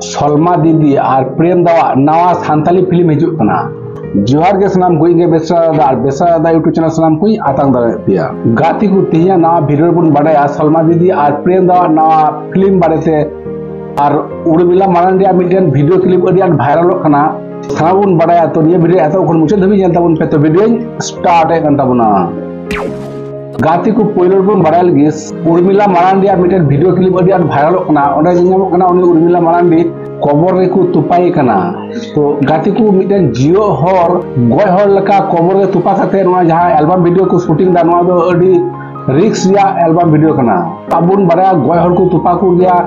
सलमा दीदी और प्रेम दावा नवा सानताली फिल्म हिजुग कना। जोहार के सनाम कोई के बेसरा दादा यूट्यूब चैनल सनाम कोई आतंक दावे पिया गाती को तिया नवा वीडियो बुन बड़ाया सलमा दीदी और प्रेम दावा नवा फिल्म बारेते और उर्मिला मारांडी मिडन वीडियो क्लिप अड़ी आन वायरल कना साना बुन बड़ाया। तो ये वीडियो एतो खन मुचे धबी जनता बुन पे तो वीडियो स्टार्ट है कंता बुना गाती को पोइलर बुन बड़ाय लगी उर्मिला मारांडी मिडन वीडियो क्लिप अड़ी आन वायरल कना ओंडे जिनामो कना उनी उर्मिला मारांडी कबर रे को तुपाई कना। तो गाती को मिडन जियो हर गय हर लका कबर रे तुपा खाते नोआ जहां एल्बम वीडियो को शूटिंग दा नोआ दो अड़ी रिक्स या एल्बम वीडियो कना। अबुन बड़ाया गय हर को तुपा को गया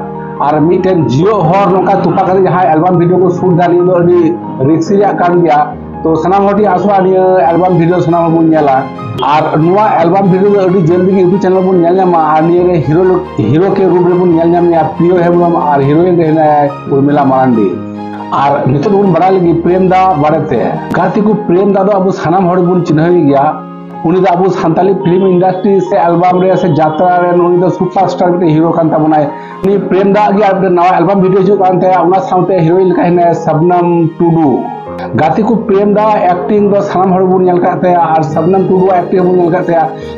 और मिडन जियो हर नोका तुपा खाते जहां एल्बम वीडियो को शूट दा दो अड़ी रिक्स या कान गया। तो सनाम हटी आसवा निया एल्बम वीडियो सनाम बुन नेला और नोआ एल्बम वीडियो अड़ी जल्दी यूट्यूब चैनल बुन नेल न्यामा और निया रे हीरो के रूप रे बुन नेल न्यामा प्रियो हेमब्रम और हीरोइन रे हेना उर्मिला मारांडी और नितो बुन बड़ा लगी प्रेम दा बारेते गाती को प्रेम दा दो अब सनाम हड़ बुन चिन्हई गया उनी दा अब सानताली फिल्म इंडस्ट्री से एल्बम रे से यात्रा रे उनी दा सुपरस्टार के हीरो कांता बनाए उनी प्रेम दा गया नवा एल्बम वीडियो जो कांते उना साउते हीरोइन का हेना शबनम टुडू गाती को प्रेम दा एक्टिंग दो सनाम हड़ बुन नेल काते और शबनम टुडू एक्टिंग बुन नेल काते।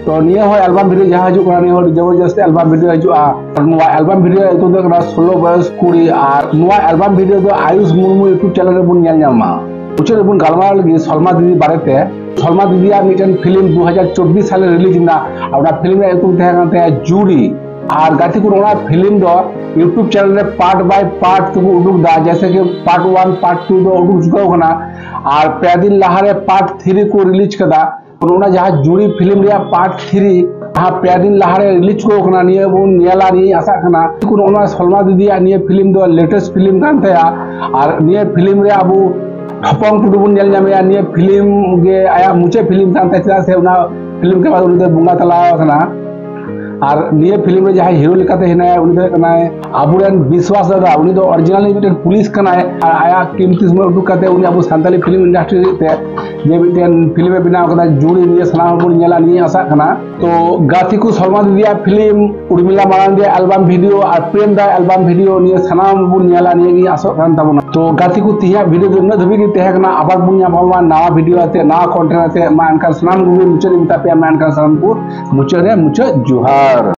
तो निया हो एल्बम वीडियो जहां जो करनी हो जबरदस्त एल्बम वीडियो हजुआ नवा एल्बम वीडियो तो दो 16 बयस कुड़ी और नवा एल्बम वीडियो दो आयुष मुर्मू यूट्यूब चैनल रे बुन नेल न्यामा उचे बुन गालमा लगी सलमा दीदी बारेते सलमा दीदी मिटन फिल्म 2024 साल रिलीज ना और फिल्म रे तुम थे जूरी और गाती को फिल्म दो यूट्यूब चैनल रे पार्ट बाय पार्ट तो उडुक दा जैसे कि पार्ट 1 पार्ट 2 दो उडुक चुका होना और पे दिन लहारे पार्ट 3 को रिलीज कदा उन्होंने जहां जुड़ी फिल्म रे पार्ट 3 हां पे दिन लहारे रिलीज को होना निये वो नेला नि आशा कना को सलमा दीदी निये फिल्म दो लेटेस्ट फिल्म कान थया और निये फिल्म रे अबू हपंग टुडू बुन नेल न्यामे निये फिल्म गे आया मुचे फिल्म कान था से उना फिल्म के बाद उनी बुंगा तला कना और निये फिल्म रे जहां हीरो लिखाते हेना उनी दो कना अबुरन विश्वास दादा उनी दो ओरिजिनली मिटन पुलिस कना और आया कीमती समय उडुक काते उनी अबु सानताली फिल्म इंडस्ट्री ते जे मिटन फिल्म में बिना कदा जुड़ी निये सनाम बुन नेला नि आशा कना। तो गाती को सलमा दीदी film Urmila Marandi album video और प्रेम दा एल्बम वीडियो निये सनाम बुन नेला नि आशा कान ताबना। तो गाती को तिया वीडियो दो न धबी के तेहकना आबार बुन न्यामा नवा वीडियो आते नवा कंटेंट आते मा अनका सनाम गुबे मुचे मिता पे मा अनका सनाम को मुचे रे मुचे जोहार।